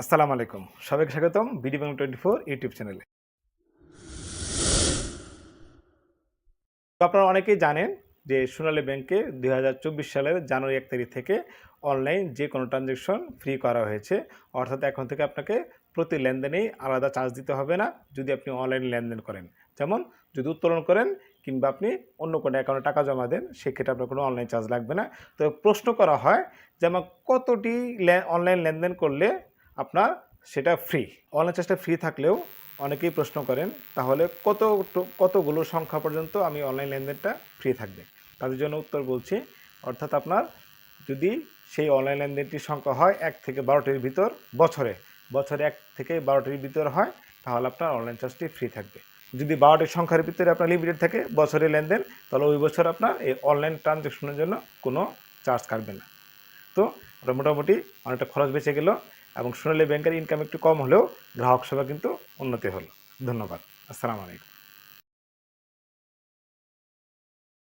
আসসালামু আলাইকুম, সবাইকে স্বাগতম বিডি বাংলা 24 ইউটিউব চ্যানেলে। তো আপনারা অনেকেই জানেন যে সোনালী ব্যাংকে 2024 সালের জানুয়ারি 1 তারিখ থেকে অনলাইন যে কোনো ট্রানজ্যাকশন ফ্রি করা হয়েছে। অর্থাৎ এখন থেকে আপনাকে প্রতি লেনদেনেই আলাদা চার্জ দিতে হবে না যদি আপনি অনলাইন লেনদেন করেন। যেমন যদি উত্তোলন করেন কিংবা আপনি অন্য কোনো অ্যাকাউন্টে টাকা জমা দেন, সেক্ষেত্রে আপনার কোনো অনলাইন চার্জ লাগবে না। তো প্রশ্ন করা হয় যে আমার কতটি অনলাইন লেনদেন করলে আপনার সেটা ফ্রি। অনলাইন চার্জটা ফ্রি থাকলেও অনেকেই প্রশ্ন করেন তাহলে কতগুলো সংখ্যা পর্যন্ত আমি অনলাইন লেনদেনটা ফ্রি থাকবে। তাদের জন্য উত্তর বলছি, অর্থাৎ আপনার যদি সেই অনলাইন লেনদেনটির সংখ্যা হয় 1 থেকে 12টির ভিতর, বছরে 1 থেকে 12টির ভিতর হয়, তাহলে আপনার অনলাইন চার্জটি ফ্রি থাকবে। যদি 12টির সংখ্যার ভিতরে আপনার লিমিটেড থাকে বছরে লেনদেন, তাহলে ওই বছর আপনার এই অনলাইন ট্রানজ্যাকশনের জন্য কোনো চার্জ কাটবে না। তো মোটামুটি অনেকটা খরচ বেঁচে গেল এবং সোনালী ব্যাংকের ইনকাম একটু কম হলেও গ্রাহক সেবা কিন্তু উন্নতি হলো। ধন্যবাদ। আসসালামু আলাইকুম।